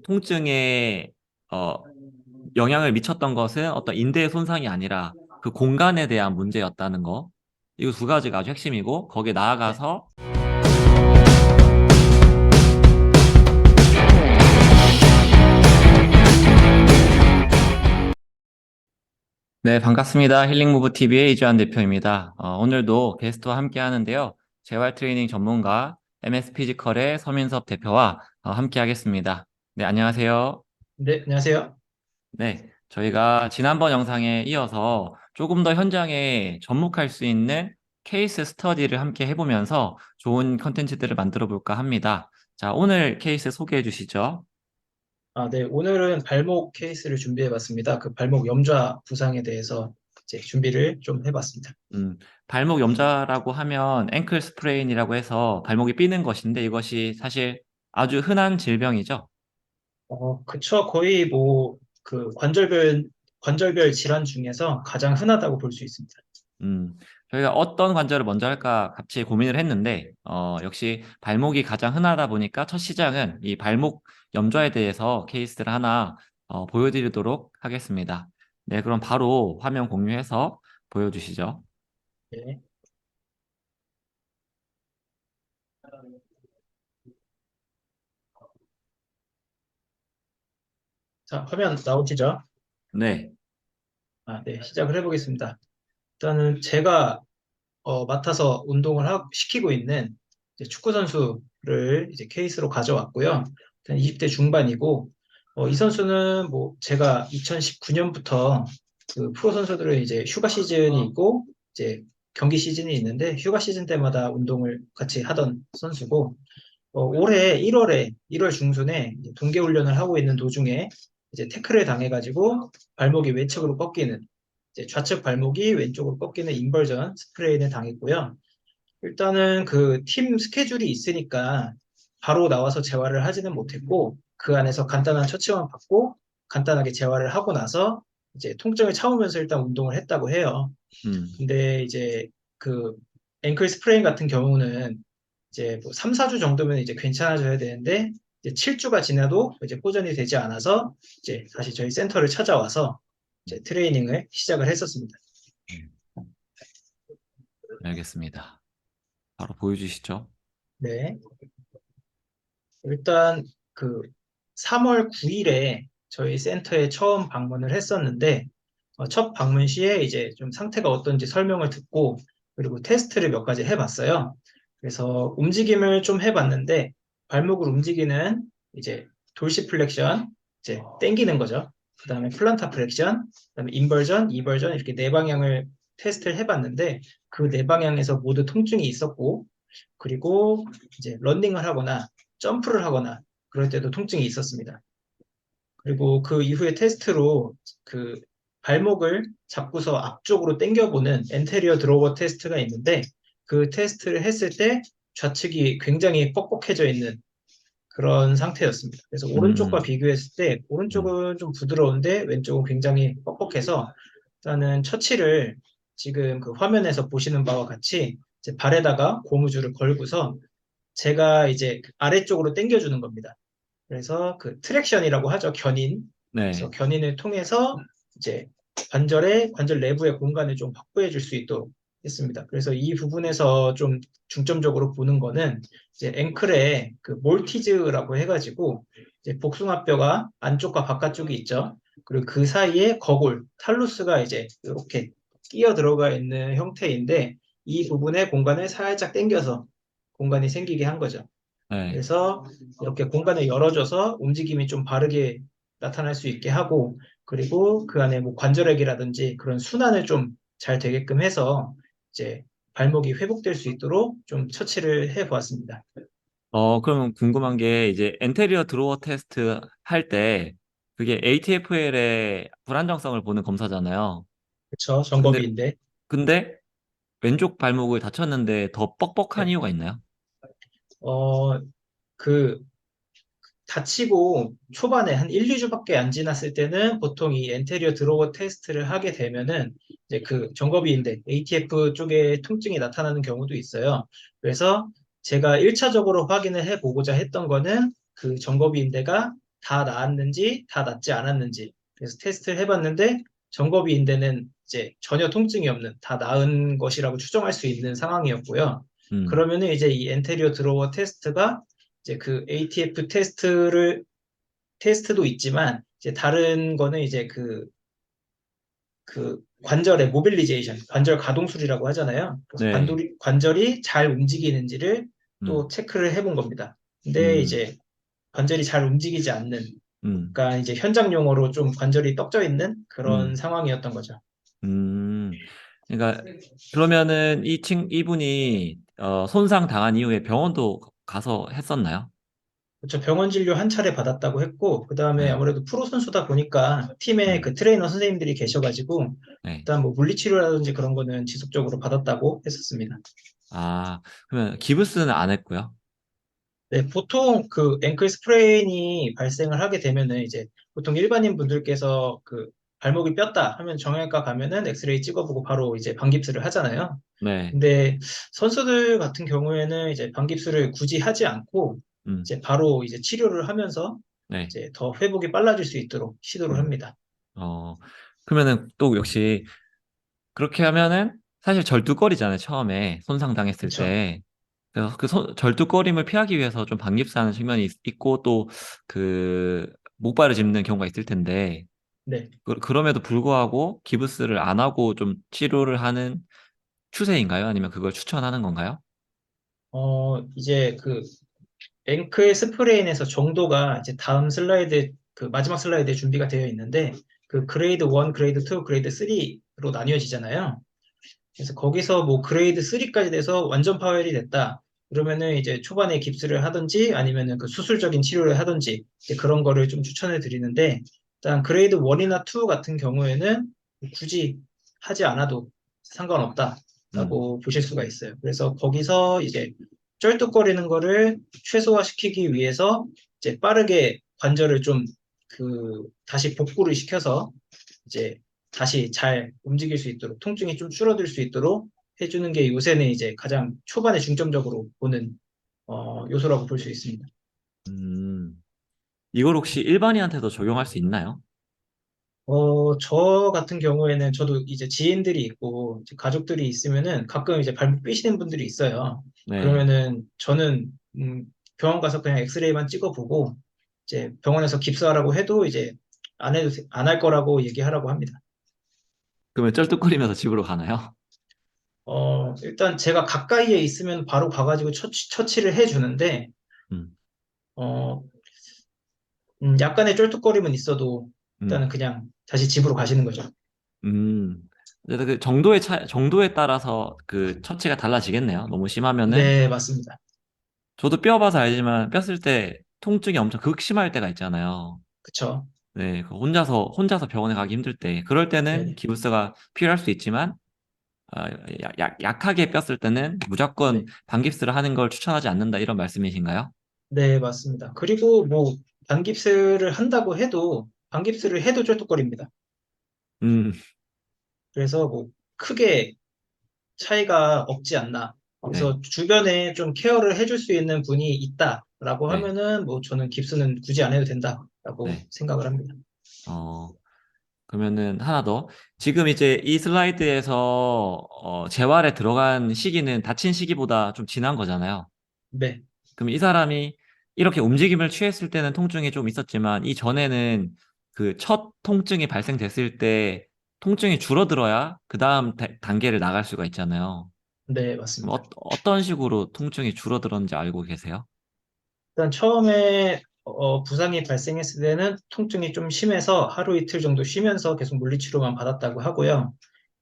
통증에 어, 영향을 미쳤던 것은 어떤 인대의 손상이 아니라 그 공간에 대한 문제였다는 거. 이거 두 가지가 아주 핵심이고, 거기에 네. 나아가서 네, 반갑습니다. 힐링무브 TV의 이주한 대표입니다. 오늘도 게스트와 함께 하는데요. 재활 트레이닝 전문가 MS 피지컬의 서민섭 대표와 함께 하겠습니다. 네, 안녕하세요. 네, 안녕하세요. 네, 저희가 지난번 영상에 이어서 조금 더 현장에 접목할 수 있는 케이스 스터디를 함께 해보면서 좋은 컨텐츠들을 만들어 볼까 합니다. 자, 오늘 케이스 소개해 주시죠. 네, 오늘은 발목 케이스를 준비해 봤습니다. 그 발목 염좌 부상에 대해서 이제 준비를 좀 해봤습니다. 발목 염좌라고 하면 앵클 스프레인이라고 해서 발목이 삐는 것인데 이것이 사실 아주 흔한 질병이죠. 그쵸. 거의 뭐, 그 관절별 질환 중에서 가장 흔하다고 볼 수 있습니다. 음, 저희가 어떤 관절을 먼저 할까 같이 고민을 했는데, 역시 발목이 가장 흔하다 보니까 첫 시작은 이 발목 염좌에 대해서 케이스를 하나 보여드리도록 하겠습니다. 네, 그럼 바로 화면 공유해서 보여주시죠. 네. 자, 화면 나오시죠? 네, 네, 시작을 해보겠습니다. 일단은 제가 맡아서 운동을 시키고 있는 이제 축구 선수를 이제 케이스로 가져왔고요. 일단 20대 중반이고, 이 선수는 뭐 제가 2019년부터 그 프로 선수들은 이제 휴가 시즌이 있고, 이제 경기 시즌이 있는데, 휴가 시즌 때마다 운동을 같이 하던 선수고, 올해 1월 중순에 이제 동계훈련을 하고 있는 도중에 이제 태클을 당해가지고 발목이 외측으로 꺾이는, 이제 좌측 발목이 왼쪽으로 꺾이는 인벌전 스프레인을 당했고요. 일단은 그 팀 스케줄이 있으니까 바로 나와서 재활을 하지는 못했고, 그 안에서 간단한 처치만 받고 간단하게 재활을 하고 나서 이제 통증을 참으면서 일단 운동을 했다고 해요. 음, 근데 이제 그 앵클 스프레인 같은 경우는 이제 뭐 3, 4주 정도면 이제 괜찮아져야 되는데 이제 7주가 지나도 이제 호전이 되지 않아서 이제 다시 저희 센터를 찾아와서 이제 트레이닝을 시작을 했었습니다. 음, 알겠습니다. 바로 보여주시죠. 네. 일단 그 3월 9일에 저희 센터에 처음 방문을 했었는데 첫 방문 시에 이제 좀 상태가 어떤지 설명을 듣고 그리고 테스트를 몇 가지 해봤어요. 그래서 움직임을 좀 해봤는데 발목을 움직이는 이제 돌시플렉션, 이제 당기는 거죠. 그다음에 플란타 플렉션, 그다음에 인버전, 이버전 이렇게 네 방향을 테스트를 해봤는데 그 네 방향에서 모두 통증이 있었고 그리고 이제 런닝을 하거나 점프를 하거나 그럴 때도 통증이 있었습니다. 그리고 그 이후에 테스트로 그 발목을 잡고서 앞쪽으로 당겨보는 엔테리어 드로워 테스트가 있는데 그 테스트를 했을 때 좌측이 굉장히 뻑뻑해져 있는 그런 상태였습니다. 그래서 오른쪽과 음, 비교했을 때 음, 오른쪽은 좀 부드러운데 왼쪽은 굉장히 뻑뻑해서 일단은 처치를 지금 그 화면에서 보시는 바와 같이 이제 발에다가 고무줄을 걸고서 제가 이제 그 아래쪽으로 당겨주는 겁니다. 그래서 그 트랙션이라고 하죠. 견인. 그래서 네. 견인을 통해서 이제 관절 내부의 공간을 좀 확보해 줄 수 있도록 했습니다. 그래서 이 부분에서 좀 중점적으로 보는 거는 이제 앵클에 그 몰티즈라고 해가지고 이제 복숭아뼈가 안쪽과 바깥쪽이 있죠. 그리고 그 사이에 거골, 탈루스가 이제 이렇게 끼어 들어가 있는 형태인데 이 부분의 공간을 살짝 당겨서 공간이 생기게 한 거죠. 네. 그래서 이렇게 공간을 열어줘서 움직임이 좀 바르게 나타날 수 있게 하고, 그리고 그 안에 뭐 관절액이라든지 그런 순환을 좀 잘 되게끔 해서 이제 발목이 회복될 수 있도록 좀 처치를 해 보았습니다. 그럼 궁금한 게 이제 엔테리어 드로어 테스트 할 때 그게 ATFL의 불안정성을 보는 검사잖아요. 그렇죠. 근데 정법인데. 근데 왼쪽 발목을 다쳤는데 더 뻑뻑한 네. 이유가 있나요? 어, 그 다치고 초반에 한 1, 2주밖에 안 지났을 때는 보통 이 엔테리어 드로워 테스트를 하게 되면은 이제 그 정거비인대 ATF 쪽에 통증이 나타나는 경우도 있어요. 그래서 제가 1차적으로 확인을 해 보고자 했던 거는 그 정거비인대가 다 나았는지 다 낫지 않았는지 그래서 테스트를 해봤는데 정법이인대는 이제 전혀 통증이 없는 다 나은 것이라고 추정할 수 있는 상황이었고요. 음, 그러면은 이제 이 엔테리어 드로워 테스트가 이제 그 ATF 테스트도 있지만 이제 다른 거는 이제 그 관절의 모빌리제이션, 관절 가동술이라고 하잖아요. 그래서 네, 관절이 잘 움직이는지를 또 음, 체크를 해본 겁니다. 근데 음, 이제 관절이 잘 움직이지 않는, 음, 그러니까 이제 현장 용어로 좀 관절이 떡져 있는 그런 음, 상황이었던 거죠. 음. 그러니까 그러면은 이분이 손상 당한 이후에 병원도 가서 했었나요? 그렇죠. 병원 진료 한 차례 받았다고 했고, 그 다음에 네, 아무래도 프로 선수다 보니까 팀에 네, 그 트레이너 선생님들이 계셔가지고, 네. 일단 뭐 물리치료라든지 그런 거는 지속적으로 받았다고 했었습니다. 아, 그러면 기부스는 안 했고요. 네, 보통 그 앵클 스프레인이 발생을 하게 되면은 이제 보통 일반인 분들께서 그 발목이 뼈다 하면 정형외과 가면은 엑스레이 찍어보고 바로 이제 방깁스를 하잖아요. 네, 근데 선수들 같은 경우에는 이제 방깁스를 굳이 하지 않고 음, 이제 바로 이제 치료를 하면서 네, 이제 더 회복이 빨라질 수 있도록 시도를 음. 합니다. 어, 그러면은 또 역시 그렇게 하면은 사실 절뚝거리잖아요. 처음에 손상당했을 그렇죠? 때. 그래서 절뚝거림을 피하기 위해서 좀 방깁스하는 측면이 있고 또 그 목발을 짚는 경우가 있을 텐데 네. 그럼에도 불구하고 기부스를 안 하고 좀 치료를 하는 추세인가요? 아니면 그걸 추천하는 건가요? 이제 그 앵클 스프레인에서 정도가 이제 다음 슬라이드, 그 마지막 슬라이드에 준비가 되어 있는데, 그 그레이드 1, 그레이드 2, 그레이드 3로 나뉘어지잖아요. 그래서 거기서 뭐 그레이드 3까지 돼서 완전 파열이 됐다. 그러면은 이제 초반에 깁스를 하든지 아니면은 그 수술적인 치료를 하든지 이제 그런 거를 좀 추천해 드리는데, 일단 그레이드 1이나 2 같은 경우에는 굳이 하지 않아도 음, 상관없다라고 보실 수가 있어요. 그래서 거기서 이제 쩔뚝거리는 거를 최소화시키기 위해서 이제 빠르게 관절을 좀 다시 복구를 시켜서 이제 다시 잘 움직일 수 있도록 통증이 좀 줄어들 수 있도록 해주는 게 요새는 이제 가장 초반에 중점적으로 보는 요소라고 볼 수 있습니다. 음. 이걸 혹시 일반인한테도 적용할 수 있나요? 저 같은 경우에는 저도 이제 지인들이 있고 이제 가족들이 있으면은 가끔 이제 발목 삐시는 분들이 있어요. 네. 그러면은 저는 병원 가서 그냥 엑스레이만 찍어보고 이제 병원에서 깁스하라고 해도 이제 안 할 거라고 얘기하라고 합니다. 그러면 쩔뚝거리면서 집으로 가나요? 일단 제가 가까이에 있으면 바로 가가지고 처치를 해주는데 음, 어, 약간의 쫄뚝거림은 있어도 일단은 음, 그냥 다시 집으로 가시는 거죠. 음. 근데 그 정도에 따라서 그 처치가 달라지겠네요. 너무 심하면은 네, 맞습니다. 저도 뼈 봐서 알지만 뼈 쓸 때 통증이 엄청 극심할 때가 있잖아요. 그쵸? 네, 그 혼자서 병원에 가기 힘들 때, 그럴 때는 네네. 기부스가 필요할 수 있지만, 아, 약하게 뼈 쓸 때는 무조건 네. 반깁스를 하는 걸 추천하지 않는다, 이런 말씀이신가요? 네, 맞습니다. 그리고 뭐, 반깁스를 한다고 해도, 반깁스를 해도 쫄뚝거립니다. 음, 그래서 뭐, 크게 차이가 없지 않나. 네, 그래서 주변에 좀 케어를 해줄 수 있는 분이 있다라고 네, 하면은, 뭐, 저는 깁스는 굳이 안 해도 된다라고 네. 생각을 합니다. 어, 그러면은 하나 더. 지금 이제 이 슬라이드에서 재활에 들어간 시기는 다친 시기보다 좀 지난 거잖아요. 네. 그럼 이 사람이 이렇게 움직임을 취했을 때는 통증이 좀 있었지만 이전에는 그 첫 통증이 발생됐을 때 통증이 줄어들어야 그 다음 단계를 나갈 수가 있잖아요. 네, 그럼 맞습니다. 어떤 식으로 통증이 줄어들었는지 알고 계세요? 일단 처음에 부상이 발생했을 때는 통증이 좀 심해서 하루 이틀 정도 쉬면서 계속 물리치료만 받았다고 하고요.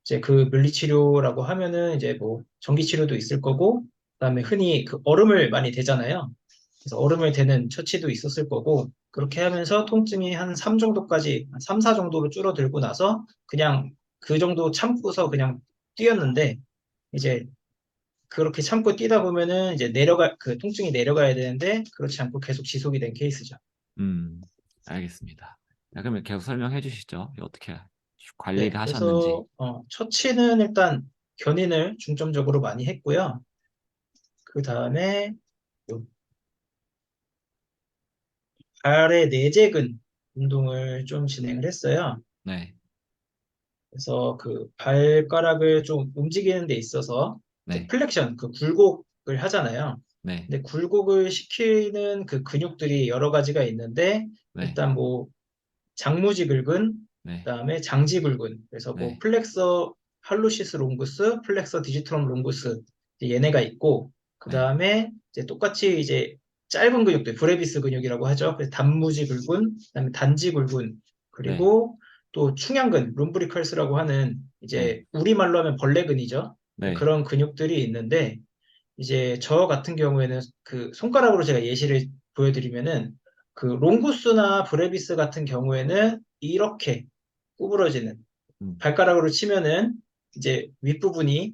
이제 그 물리치료라고 하면은 이제 뭐 전기치료도 있을 거고, 그다음에 흔히 그 얼음을 많이 대잖아요. 그래서 얼음을 대는 처치도 있었을 거고, 그렇게 하면서 통증이 한 3 정도까지, 한 3, 4 정도로 줄어들고 나서 그냥 그 정도 참고서 그냥 뛰었는데, 이제 그렇게 참고 뛰다 보면은 이제 그 통증이 내려가야 되는데, 그렇지 않고 계속 지속이 된 케이스죠. 알겠습니다. 자, 그러면 계속 설명해 주시죠. 어떻게 네. 관리를 하셨는지. 그래서, 처치는 일단 견인을 중점적으로 많이 했고요. 그 다음에 발의 내재근 운동을 좀 진행을 했어요. 네, 그래서 그 발가락을 좀 움직이는 데 있어서 이제 네, 플렉션, 그 굴곡을 하잖아요. 네, 근데 굴곡을 시키는 그 근육들이 여러 가지가 있는데 네, 일단 뭐 장무지글근, 네, 그다음에 장지글근. 그래서 뭐 네, 플렉서 할루시스 롱구스, 플렉서 디지트럼 롱구스 이제 얘네가 있고 네, 그다음에 이제 똑같이 이제 짧은 근육들 브레비스 근육이라고 하죠. 그래서 단무지글근, 그다음에 단지글근, 네, 그리고 또 충양근, 룸브리컬스라고 하는 네, 이제 우리말로 하면 벌레근이죠. 네, 그런 근육들이 있는데 이제 저 같은 경우에는 그 손가락으로 제가 예시를 보여드리면은 그 롱구스나 브레비스 같은 경우에는 이렇게 구부러지는 음, 발가락으로 치면은 이제 윗부분이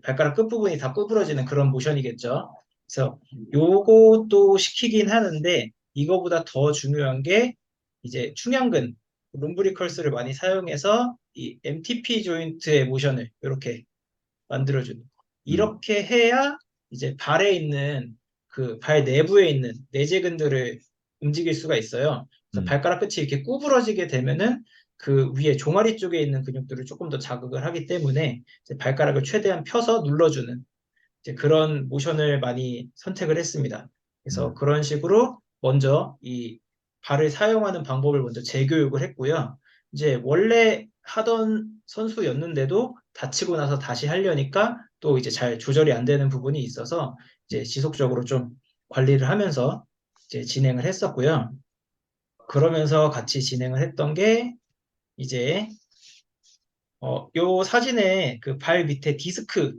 발가락 끝부분이 다 구부러지는 그런 모션이겠죠. 그래서 요것도 시키긴 하는데 이거보다 더 중요한 게 이제 충양근 룸브리컬스를 많이 사용해서 이 MTP 조인트의 모션을 이렇게 만들어주는. 음, 이렇게 해야 이제 발에 있는 그 발 내부에 있는 내재근들을 움직일 수가 있어요. 그래서 음, 발가락 끝이 이렇게 구부러지게 되면은 그 위에 종아리 쪽에 있는 근육들을 조금 더 자극을 하기 때문에 이제 발가락을 최대한 펴서 눌러주는 이제 그런 모션을 많이 선택을 했습니다. 그래서 음, 그런 식으로 먼저 이 발을 사용하는 방법을 먼저 재교육을 했고요. 이제 원래 하던 선수였는데도 다치고 나서 다시 하려니까 또 이제 잘 조절이 안 되는 부분이 있어서 이제 지속적으로 좀 관리를 하면서 이제 진행을 했었고요. 그러면서 같이 진행을 했던 게 이제 요 사진에 그 발 밑에 디스크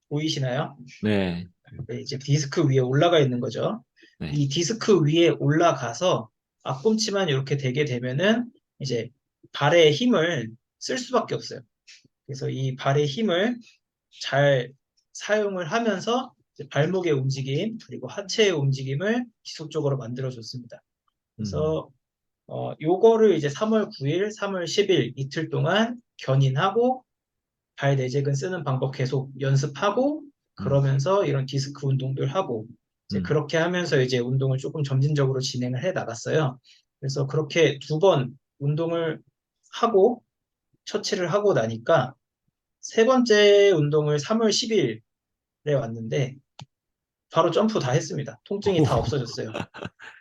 보이시나요? 네, 네, 이제 디스크 위에 올라가 있는 거죠. 네, 이 디스크 위에 올라가서 앞꿈치만 이렇게 되게 되면은 이제 발의 힘을 쓸 수밖에 없어요. 그래서 이 발의 힘을 잘 사용을 하면서 이제 발목의 움직임 그리고 하체의 움직임을 지속적으로 만들어 줬습니다. 음, 그래서 요거를 이제 3월 9일, 3월 10일 이틀 동안 견인하고 발 내재근 쓰는 방법 계속 연습하고 음, 그러면서 이런 디스크 운동들 하고 이제 음, 그렇게 하면서 이제 운동을 조금 점진적으로 진행을 해 나갔어요. 그래서 그렇게 2번 운동을 하고 처치를 하고 나니까 세 번째 운동을 3월 10일에 왔는데 바로 점프 다 했습니다. 통증이 다 오, 없어졌어요.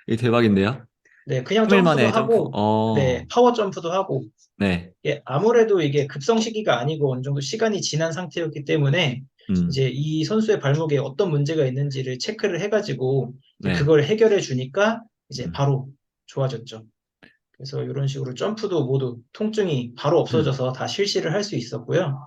이 대박인데요? 네, 그냥 3일 점프도 만에 점프, 하고, 네, 파워 점프도 하고, 네, 예, 아무래도 이게 급성 시기가 아니고 어느 정도 시간이 지난 상태였기 때문에 음, 이제 이 선수의 발목에 어떤 문제가 있는지를 체크를 해가지고 이제 네, 그걸 해결해 주니까 이제 음, 바로 좋아졌죠. 그래서 이런 식으로 점프도 모두 통증이 바로 음. 없어져서 다 실시를 할 수 있었고요.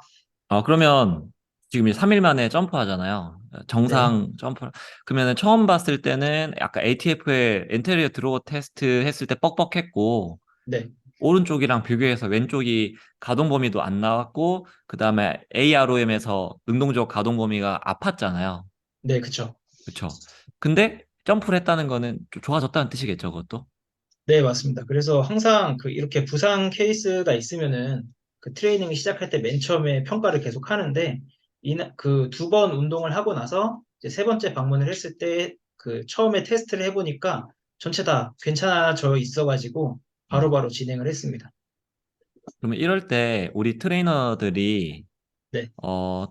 그러면 지금 3일 만에 점프 하잖아요. 네, 정상 점프. 그러면은 처음 봤을 때는 약간 ATF의 엔테리어 드로우 테스트 했을 때 뻑뻑했고, 네, 오른쪽이랑 비교해서 왼쪽이 가동 범위도 안 나왔고, 그 다음에 AROM에서 능동적 가동 범위가 아팠잖아요. 네, 그쵸. 그쵸? 근데 점프를 했다는 거는 좀 좋아졌다는 뜻이겠죠, 그것도? 네, 맞습니다. 그래서 항상 그 이렇게 부상 케이스가 있으면은 그 트레이닝 시작할 때 맨 처음에 평가를 계속 하는데 그 2번 운동을 하고 나서 이제 세 번째 방문을 했을 때 그 처음에 테스트를 해보니까 전체 다 괜찮아져 있어가지고 음. 바로바로 진행을 했습니다. 그러면 이럴 때 우리 트레이너들이 네.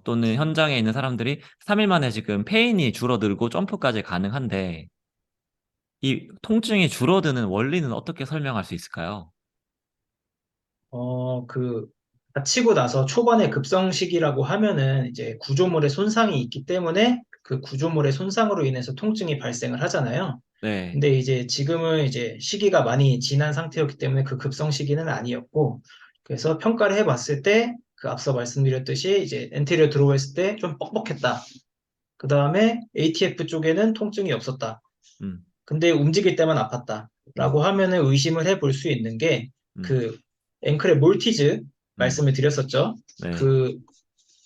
또는 현장에 있는 사람들이 3일 만에 지금 페인이 줄어들고 점프까지 가능한데, 이 통증이 줄어드는 원리는 어떻게 설명할 수 있을까요? 그 다치고 나서 초반에 급성식이라고 하면은 이제 구조물의 손상이 있기 때문에 그 구조물의 손상으로 인해서 통증이 발생을 하잖아요. 네, 근데 이제 지금은 이제 시기가 많이 지난 상태였기 때문에 그 급성 시기는 아니었고, 그래서 평가를 해봤을 때, 그 앞서 말씀드렸듯이 이제 엔테리어 들어왔을 때 좀 뻑뻑했다. 그 다음에 ATF 쪽에는 통증이 없었다. 음, 근데 움직일 때만 아팠다. 음, 라고 하면은 의심을 해볼 수 있는 게, 음, 그 앵클의 몰티즈 음, 말씀을 드렸었죠. 네, 그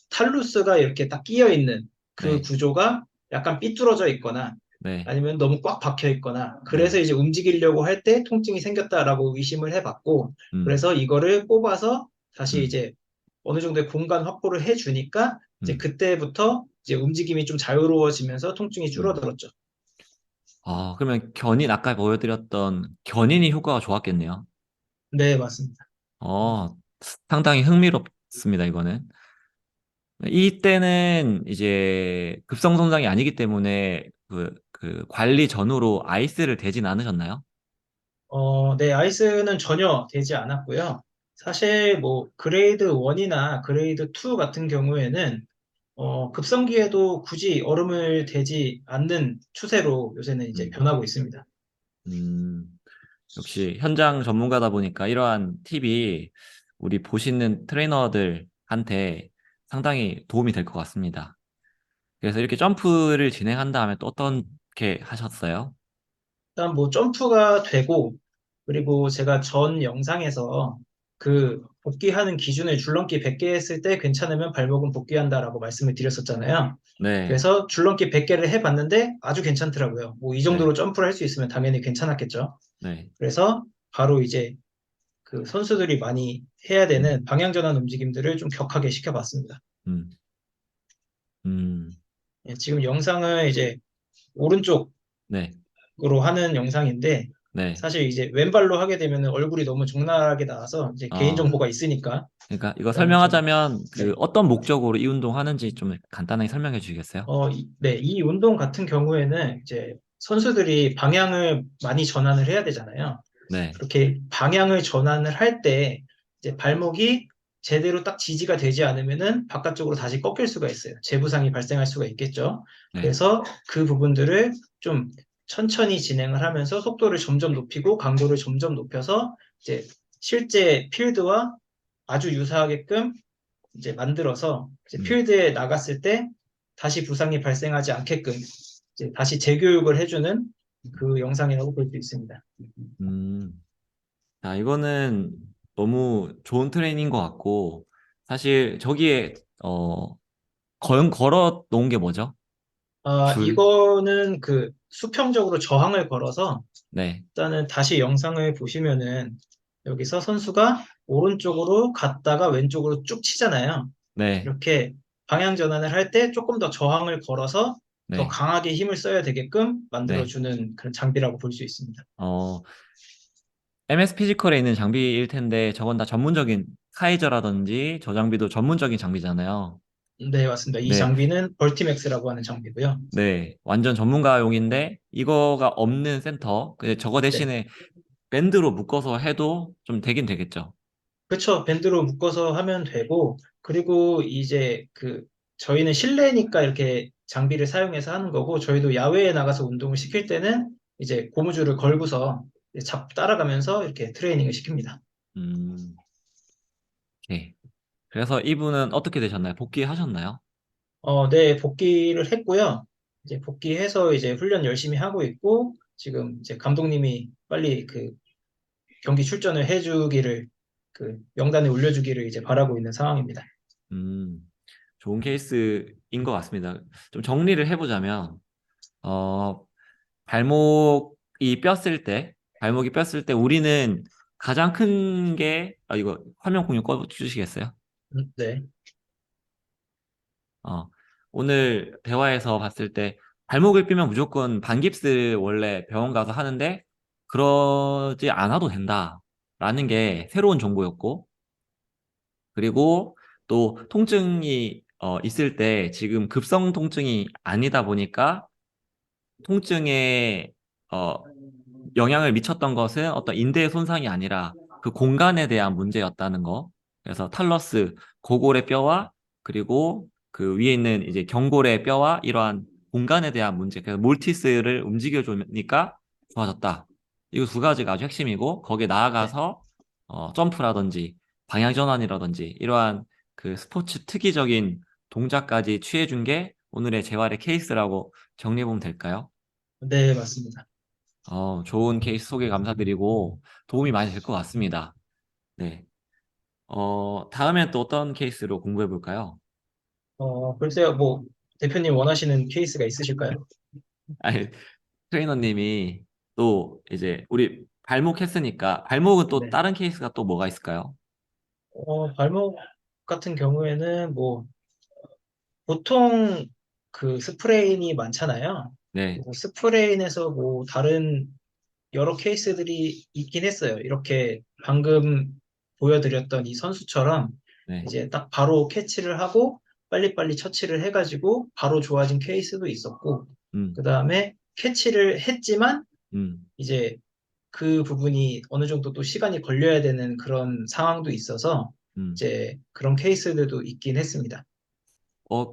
탈루스가 이렇게 딱 끼어 있는 그 네, 구조가 약간 삐뚤어져 있거나 네, 아니면 너무 꽉 박혀 있거나 그래서 네, 이제 움직이려고 할 때 통증이 생겼다라고 의심을 해봤고 음, 그래서 이거를 뽑아서 다시 음, 이제 어느 정도의 공간 확보를 해주니까 이제 음, 그때부터 이제 움직임이 좀 자유로워지면서 통증이 음. 줄어들었죠. 그러면 아까 보여드렸던 견인이 효과가 좋았겠네요. 네, 맞습니다. 어, 상당히 흥미롭습니다, 이거는. 이때는 이제 급성 손상이 아니기 때문에 그 관리 전후로 아이스를 대진 않으셨나요? 네, 아이스는 전혀 되지 않았고요. 사실 뭐 그레이드 1이나 그레이드 2 같은 경우에는 급성기에도 굳이 얼음을 대지 않는 추세로 요새는 이제 음, 변하고 있습니다. 음, 역시 현장 전문가다 보니까 이러한 팁이 우리 보시는 트레이너들한테 상당히 도움이 될 것 같습니다. 그래서 이렇게 점프를 진행한 다음에 또 어떻게 하셨어요? 일단 뭐 점프가 되고 그리고 제가 전 영상에서 그 복귀하는 기준을 줄넘기 100개 했을 때 괜찮으면 발목은 복귀한다라고 말씀을 드렸었잖아요. 네, 그래서 줄넘기 100개를 해봤는데 아주 괜찮더라고요. 뭐 이 네, 정도로 점프를 할 수 있으면 당연히 괜찮았겠죠. 네, 그래서 바로 이제 그 선수들이 많이 해야 음, 되는 방향전환 움직임들을 좀 격하게 시켜봤습니다. 음, 음, 예, 지금 영상을 이제 오른쪽으로 네, 하는 영상인데 네. 사실 이제 왼발로 하게 되면 얼굴이 너무 적나라하게 나와서 이제 어, 개인정보가 있으니까 그러니까 이거 일단은 좀, 설명하자면 그 네. 어떤 목적으로 이 운동 하는지 좀 간단하게 설명해 주시겠어요? 네, 이 운동 같은 경우에는 이제 선수들이 방향을 많이 전환을 해야 되잖아요. 네, 그렇게 방향을 전환을 할 때 이제 발목이 제대로 딱 지지가 되지 않으면은 바깥쪽으로 다시 꺾일 수가 있어요. 재부상이 발생할 수가 있겠죠. 네, 그래서 그 부분들을 좀 천천히 진행을 하면서 속도를 점점 높이고 강도를 점점 높여서 이제 실제 필드와 아주 유사하게끔 이제 만들어서 이제 음, 필드에 나갔을 때 다시 부상이 발생하지 않게끔 이제 다시 재교육을 해주는 그 영상이라고 볼 수 있습니다. 음. 자, 이거는 너무 좋은 트레이닝인 것 같고, 사실 저기에, 걸어 놓은 게 뭐죠? 줄? 이거는 그 수평적으로 저항을 걸어서 네, 일단은 다시 영상을 보시면은 여기서 선수가 오른쪽으로 갔다가 왼쪽으로 쭉 치잖아요. 네, 이렇게 방향 전환을 할 때 조금 더 저항을 걸어서 더 네, 강하게 힘을 써야 되게끔 네. 만들어주는 그런 장비라고 볼 수 있습니다. 어, MS 피지컬에 있는 장비일 텐데, 저건 다 전문적인 카이저라든지 저 장비도 전문적인 장비잖아요. 네, 맞습니다. 이 네, 장비는 벌티맥스라고 하는 장비고요. 네. 완전 전문가용인데, 이거가 없는 센터, 저거 네. 대신에 밴드로 묶어서 해도 좀 되긴 되겠죠. 그렇죠. 밴드로 묶어서 하면 되고, 그리고 이제 그, 저희는 실내니까 이렇게 장비를 사용해서 하는 거고, 저희도 야외에 나가서 운동을 시킬 때는 이제 고무줄을 걸고서 이제 따라가면서 이렇게 트레이닝을 시킵니다. 음, 네. 그래서 이분은 어떻게 되셨나요? 복귀하셨나요? 네, 복귀를 했고요. 이제 복귀해서 이제 훈련 열심히 하고 있고, 지금 이제 감독님이 빨리 그 경기 출전을 해주기를, 그 명단에 올려주기를 이제 바라고 있는 상황입니다. 음, 좋은 케이스인 것 같습니다. 좀 정리를 해보자면, 어, 발목이 뼈을 때 우리는 가장 큰 게, 이거 화면 공유 꺼주시겠어요? 네. 어, 오늘 대화에서 봤을 때 발목을 삐면 무조건 반깁스 원래 병원 가서 하는데 그러지 않아도 된다라는 게 새로운 정보였고 그리고 또 통증이 있을 때 지금 급성 통증이 아니다 보니까 통증에 어, 영향을 미쳤던 것은 어떤 인대의 손상이 아니라 그 공간에 대한 문제였다는 거. 그래서 탈러스, 고골의 뼈와 그리고 그 위에 있는 이제 경골의 뼈와 이러한 공간에 대한 문제. 그래서 몰티스를 움직여주니까 좋아졌다. 이거 두 가지가 아주 핵심이고 거기에 네. 나아가서 점프라든지 방향 전환이라든지 이러한 그 스포츠 특이적인 동작까지 취해준 게 오늘의 재활의 케이스라고 정리해보면 될까요? 네, 맞습니다. 좋은 케이스 소개 감사드리고 도움이 많이 될 것 같습니다. 네. 다음엔 또 어떤 케이스로 공부해 볼까요? 글쎄요, 뭐, 대표님 원하시는 케이스가 있으실까요? 아니, 트레이너님이 또 이제 우리 발목 했으니까 발목은 또 네. 다른 케이스가 또 뭐가 있을까요? 발목 같은 경우에는 뭐, 보통 그 스프레인이 많잖아요. 네, 그리고 스프레인에서 뭐 다른 여러 케이스들이 있긴 했어요. 이렇게 방금 보여드렸던 이 선수처럼 네, 이제 딱 바로 캐치를 하고 빨리빨리 처치를 해가지고 바로 좋아진 케이스도 있었고, 음, 그 다음에 캐치를 했지만 음, 이제 그 부분이 어느 정도 또 시간이 걸려야 되는 그런 상황도 있어서 음. 이제 그런 케이스들도 있긴 했습니다.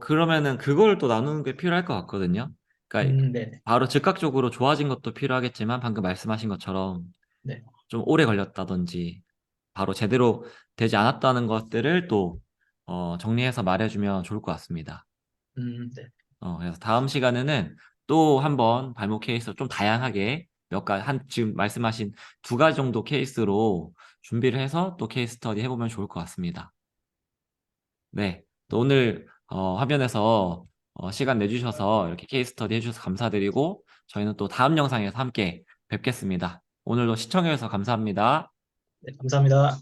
그러면은 그걸 또 나누는 게 필요할 것 같거든요. 그러니까 네네. 바로 즉각적으로 좋아진 것도 필요하겠지만 방금 말씀하신 것처럼 네. 좀 오래 걸렸다든지 바로 제대로 되지 않았다는 것들을 또 정리해서 말해주면 좋을 것 같습니다. 네. 그래서 다음 시간에는 또 한번 발목 케이스 좀 다양하게 몇 가지, 지금 말씀하신 두 가지 정도 케이스로 준비를 해서 또 케이스 스터디 해보면 좋을 것 같습니다. 네. 또 오늘 화면에서 시간 내주셔서 이렇게 케이스 스터디 해주셔서 감사드리고 저희는 또 다음 영상에서 함께 뵙겠습니다. 오늘도 시청해주셔서 감사합니다. 네, 감사합니다.